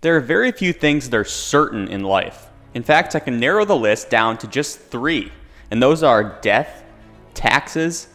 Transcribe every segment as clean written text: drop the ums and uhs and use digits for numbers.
There are very few things that are certain in life. In fact, I can narrow the list down to just 3, and those are death, taxes,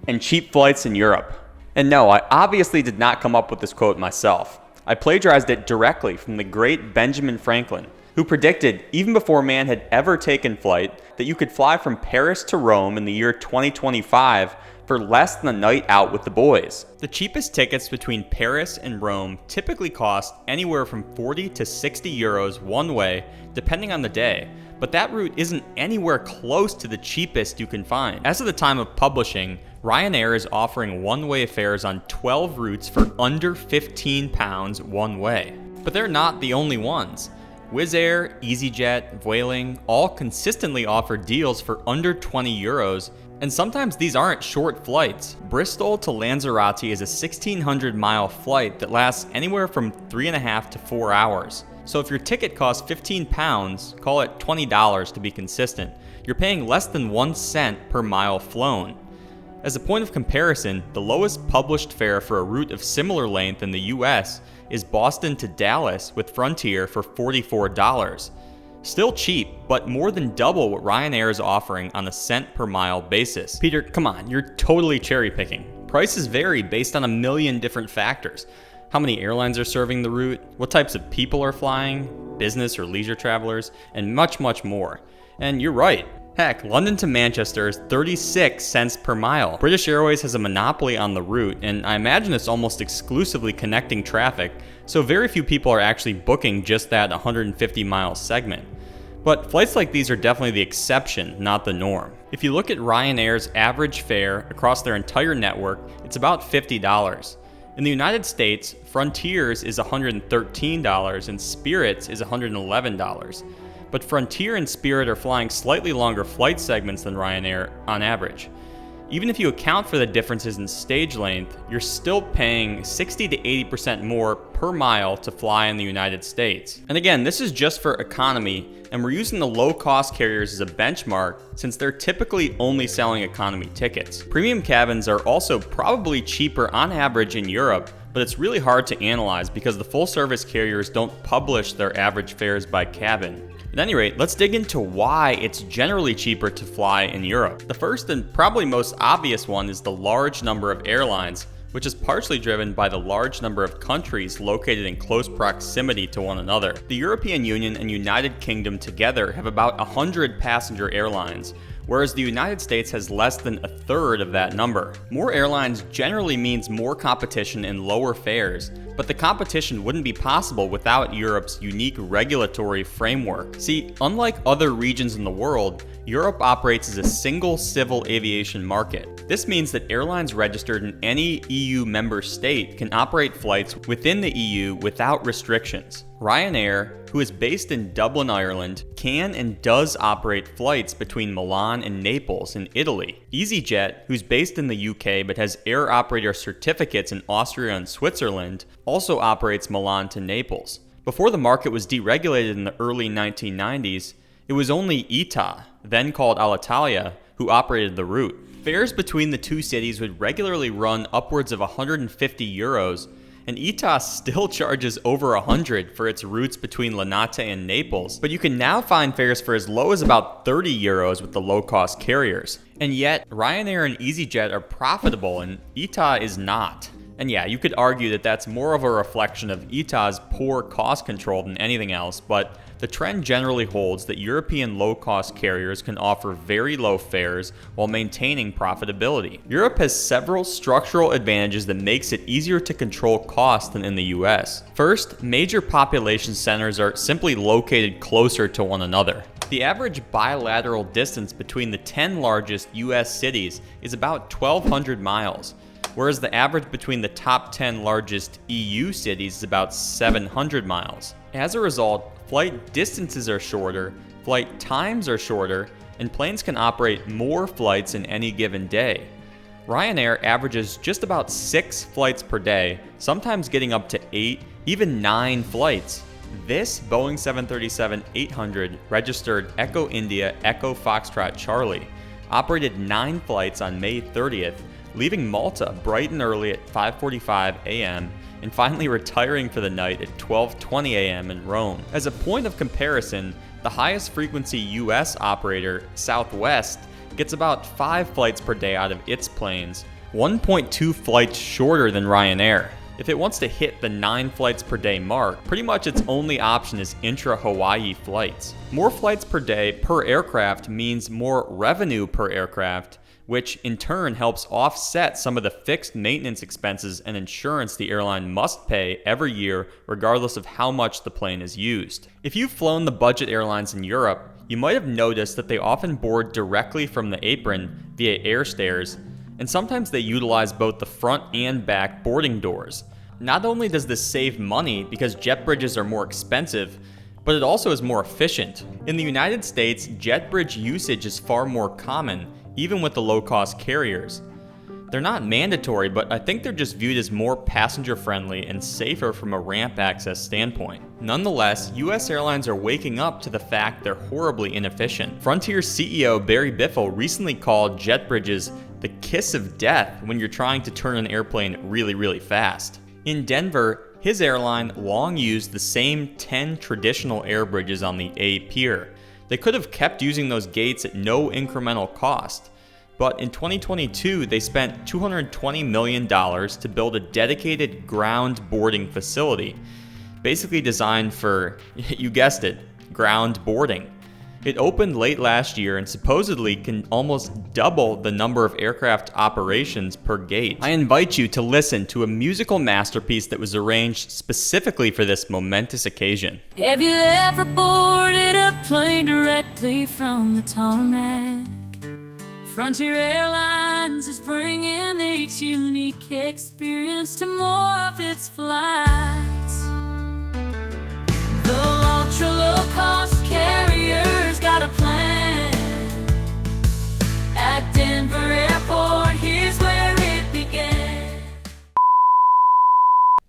and cheap flights in Europe. And no, I obviously did not come up with this quote myself. I plagiarized it directly from the great Benjamin Franklin, who predicted, even before man had ever taken flight, that you could fly from Paris to Rome in the year 2025 for less than a night out with the boys. The cheapest tickets between Paris and Rome typically cost anywhere from 40 to 60 euros one way, depending on the day, but that route isn't anywhere close to the cheapest you can find. As of the time of publishing, Ryanair is offering one-way fares on 12 routes for under £15 one way. But they're not the only ones. Wizz Air, EasyJet, Vueling all consistently offer deals for under 20 euros, and sometimes these aren't short flights. Bristol to Lanzarote is a 1,600-mile flight that lasts anywhere from 3.5 to 4 hours. So if your ticket costs £15, call it $20 to be consistent, you're paying less than 1 cent per mile flown. As a point of comparison, the lowest published fare for a route of similar length in the US is Boston to Dallas with Frontier for $44. Still cheap, but more than double what Ryanair is offering on a cent per mile basis. Peter, come on, you're totally cherry picking. Prices vary based on a million different factors. How many airlines are serving the route, what types of people are flying, business or leisure travelers, and much, much more. And you're right. Heck, London to Manchester is 36 cents per mile. British Airways has a monopoly on the route, and I imagine it's almost exclusively connecting traffic, so very few people are actually booking just that 150-mile segment. But flights like these are definitely the exception, not the norm. If you look at Ryanair's average fare across their entire network, it's about $50. In the United States, Frontier's is $113 and Spirit's is $111. But Frontier and Spirit are flying slightly longer flight segments than Ryanair on average. Even if you account for the differences in stage length, you're still paying 60 to 80% more per mile to fly in the United States. And again, this is just for economy, and we're using the low-cost carriers as a benchmark since they're typically only selling economy tickets. Premium cabins are also probably cheaper on average in Europe, but it's really hard to analyze because the full-service carriers don't publish their average fares by cabin. At any rate, let's dig into why it's generally cheaper to fly in Europe. The first and probably most obvious one is the large number of airlines, which is partially driven by the large number of countries located in close proximity to one another. The European Union and United Kingdom together have about 100 passenger airlines, whereas the United States has less than a third of that number. More airlines generally means more competition and lower fares, but the competition wouldn't be possible without Europe's unique regulatory framework. See, unlike other regions in the world, Europe operates as a single civil aviation market. This means that airlines registered in any EU member state can operate flights within the EU without restrictions. Ryanair, who is based in Dublin, Ireland, can and does operate flights between Milan and Naples in Italy. EasyJet, who's based in the UK but has air operator certificates in Austria and Switzerland, also operates Milan to Naples. Before the market was deregulated in the early 1990s, it was only ITA, then called Alitalia, who operated the route. Fares between the two cities would regularly run upwards of 150 euros, and ITA still charges over 100 for its routes between Linate and Naples, but you can now find fares for as low as about 30 euros with the low-cost carriers. And yet, Ryanair and EasyJet are profitable and ITA is not. And yeah, you could argue that that's more of a reflection of ITA's poor cost control than anything else, but the trend generally holds that European low-cost carriers can offer very low fares while maintaining profitability. Europe has several structural advantages that makes it easier to control costs than in the US. First, major population centers are simply located closer to one another. The average bilateral distance between the 10 largest US cities is about 1,200 miles, whereas the average between the top 10 largest EU cities is about 700 miles. As a result, flight distances are shorter, flight times are shorter, and planes can operate more flights in any given day. Ryanair averages just about 6 flights per day, sometimes getting up to 8, even 9 flights. This Boeing 737-800 registered Echo India Echo Foxtrot Charlie operated 9 flights on May 30th, leaving Malta bright and early at 5:45 a.m. and finally retiring for the night at 12:20 a.m. in Rome. As a point of comparison, the highest frequency US operator, Southwest, gets about 5 flights per day out of its planes, 1.2 flights shorter than Ryanair. If it wants to hit the 9 flights per day mark, pretty much its only option is intra-Hawaii flights. More flights per day per aircraft means more revenue per aircraft, which in turn helps offset some of the fixed maintenance expenses and insurance the airline must pay every year regardless of how much the plane is used. If you've flown the budget airlines in Europe, you might have noticed that they often board directly from the apron via air stairs, and sometimes they utilize both the front and back boarding doors. Not only does this save money because jet bridges are more expensive, but it also is more efficient. In the United States, jet bridge usage is far more common, even with the low-cost carriers. They're not mandatory, but I think they're just viewed as more passenger-friendly and safer from a ramp access standpoint. Nonetheless, US airlines are waking up to the fact they're horribly inefficient. Frontier's CEO Barry Biffle recently called jet bridges the kiss of death when you're trying to turn an airplane really fast. In Denver, his airline long used the same 10 traditional air bridges on the A pier. They could have kept using those gates at no incremental cost. But in 2022, they spent $220 million to build a dedicated ground boarding facility, basically designed for, you guessed it, ground boarding. It opened late last year and supposedly can almost double the number of aircraft operations per gate. I invite you to listen to a musical masterpiece that was arranged specifically for this momentous occasion. Have you ever boarded a plane directly from the tarmac? Frontier Airlines is bringing its unique experience to more of its flights. The ultra low-cost carriers got a plan. At Denver Airport, here's where it began.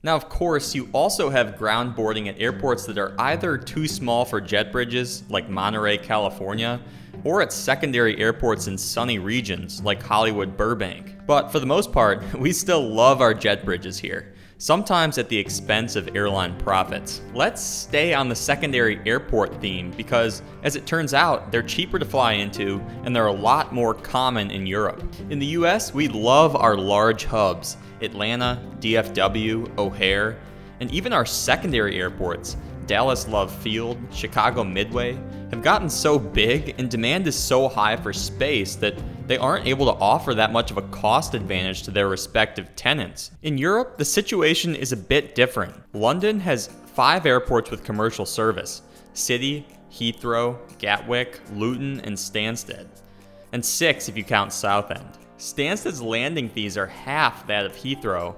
Now, of course, you also have ground boarding at airports that are either too small for jet bridges, like Monterey, California, or at secondary airports in sunny regions like Hollywood, Burbank. But for the most part, we still love our jet bridges here, sometimes at the expense of airline profits. Let's stay on the secondary airport theme because, as it turns out, they're cheaper to fly into and they're a lot more common in Europe. In the US, we love our large hubs, Atlanta, DFW, O'Hare, and even our secondary airports, Dallas Love Field, Chicago Midway, have gotten so big and demand is so high for space that they aren't able to offer that much of a cost advantage to their respective tenants. In Europe, the situation is a bit different. London has 5 airports with commercial service: City, Heathrow, Gatwick, Luton, and Stansted. And 6 if you count Southend. Stansted's landing fees are half that of Heathrow.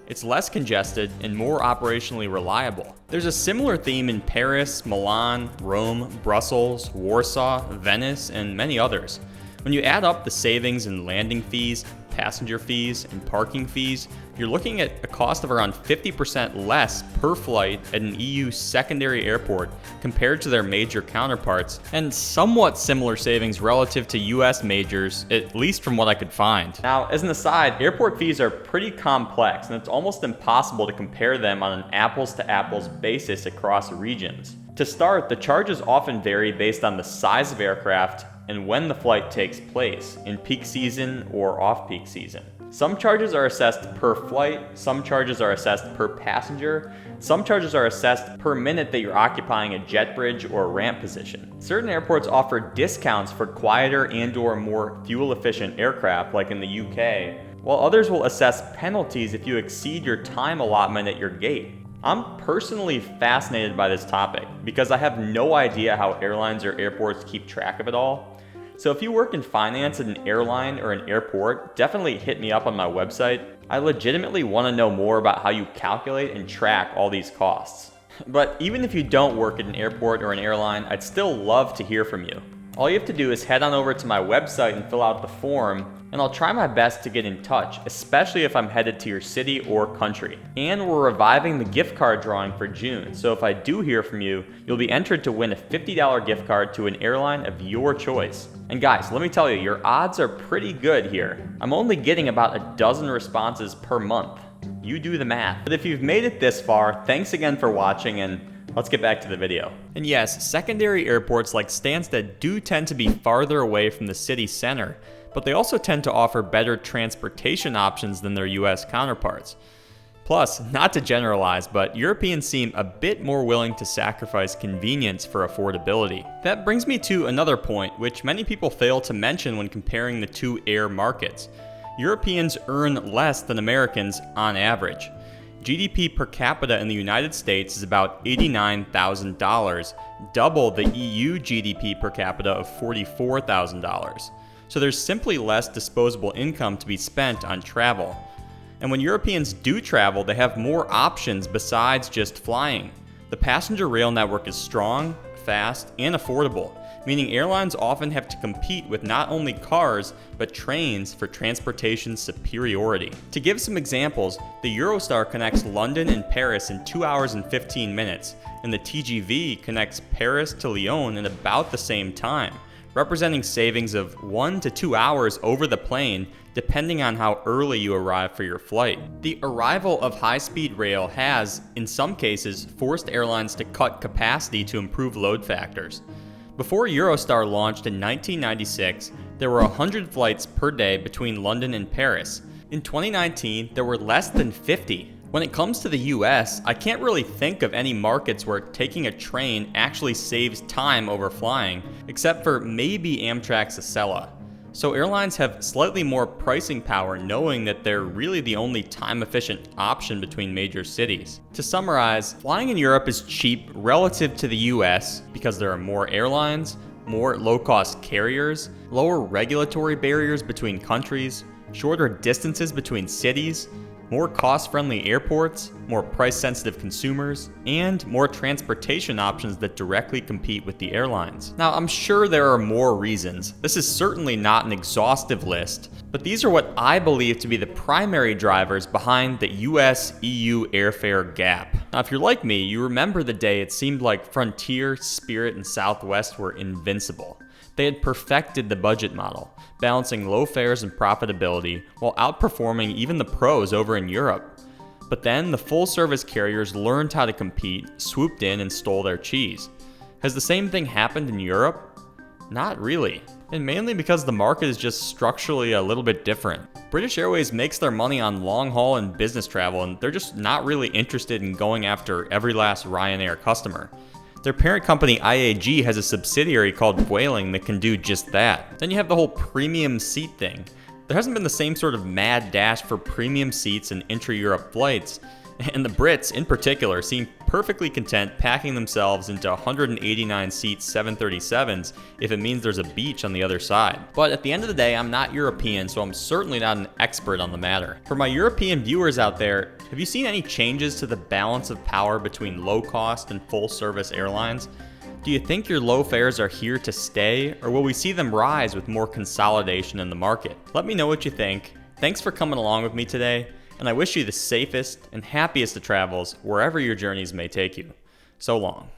It's less congested and more operationally reliable. There's a similar theme in Paris, Milan, Rome, Brussels, Warsaw, Venice, and many others. When you add up the savings in landing fees, passenger fees, and parking fees, you're looking at a cost of around 50% less per flight at an EU secondary airport compared to their major counterparts, and somewhat similar savings relative to US majors, at least from what I could find. Now, as an aside, airport fees are pretty complex, and it's almost impossible to compare them on an apples-to-apples basis across regions. To start, the charges often vary based on the size of aircraft and when the flight takes place, in peak season or off-peak season. Some charges are assessed per flight, some charges are assessed per passenger, some charges are assessed per minute that you're occupying a jet bridge or ramp position. Certain airports offer discounts for quieter and/or more fuel-efficient aircraft, like in the UK, while others will assess penalties if you exceed your time allotment at your gate. I'm personally fascinated by this topic because I have no idea how airlines or airports keep track of it all. So if you work in finance at an airline or an airport, definitely hit me up on my website. I legitimately want to know more about how you calculate and track all these costs. But even if you don't work at an airport or an airline, I'd still love to hear from you. All you have to do is head on over to my website and fill out the form, and I'll try my best to get in touch, especially if I'm headed to your city or country. And we're reviving the gift card drawing for June, so if I do hear from you, you'll be entered to win a $50 gift card to an airline of your choice. And guys, let me tell you, your odds are pretty good here. I'm only getting about a dozen responses per month. You do the math. But if you've made it this far, thanks again for watching, and let's get back to the video. And yes, secondary airports like Stansted do tend to be farther away from the city center, but they also tend to offer better transportation options than their US counterparts. Plus, not to generalize, but Europeans seem a bit more willing to sacrifice convenience for affordability. That brings me to another point, which many people fail to mention when comparing the two air markets. Europeans earn less than Americans on average. GDP per capita in the United States is about $89,000, double the EU GDP per capita of $44,000. So there's simply less disposable income to be spent on travel. And when Europeans do travel, they have more options besides just flying. The passenger rail network is strong, fast, and affordable, meaning airlines often have to compete with not only cars, but trains for transportation superiority. To give some examples, the Eurostar connects London and Paris in 2 hours and 15 minutes, and the TGV connects Paris to Lyon in about the same time, representing savings of 1 to 2 hours over the plane, depending on how early you arrive for your flight. The arrival of high-speed rail has, in some cases, forced airlines to cut capacity to improve load factors. Before Eurostar launched in 1996, there were 100 flights per day between London and Paris. In 2019, there were less than 50. When it comes to the US, I can't really think of any markets where taking a train actually saves time over flying, except for maybe Amtrak's Acela. So airlines have slightly more pricing power, knowing that they're really the only time-efficient option between major cities. To summarize, flying in Europe is cheap relative to the US because there are more airlines, more low-cost carriers, lower regulatory barriers between countries, shorter distances between cities, more cost-friendly airports, more price-sensitive consumers, and more transportation options that directly compete with the airlines. Now, I'm sure there are more reasons. This is certainly not an exhaustive list, but these are what I believe to be the primary drivers behind the US-EU airfare gap. Now, if you're like me, you remember the day it seemed like Frontier, Spirit, and Southwest were invincible. They had perfected the budget model, balancing low fares and profitability while outperforming even the pros over in Europe. But then the full-service carriers learned how to compete, swooped in, and stole their cheese. Has the same thing happened in Europe? Not really, and mainly because the market is just structurally a little bit different. British Airways makes their money on long-haul and business travel, and they're just not really interested in going after every last Ryanair customer. Their parent company IAG has a subsidiary called Vueling that can do just that. Then you have the whole premium seat thing. There hasn't been the same sort of mad dash for premium seats and intra-Europe flights, and the Brits in particular seem perfectly content packing themselves into 189-seat 737s if it means there's a beach on the other side. But at the end of the day, I'm not European, so I'm certainly not an expert on the matter. For my European viewers out there, have you seen any changes to the balance of power between low-cost and full-service airlines? Do you think your low fares are here to stay, or will we see them rise with more consolidation in the market? Let me know what you think. Thanks for coming along with me today, and I wish you the safest and happiest of travels wherever your journeys may take you. So long.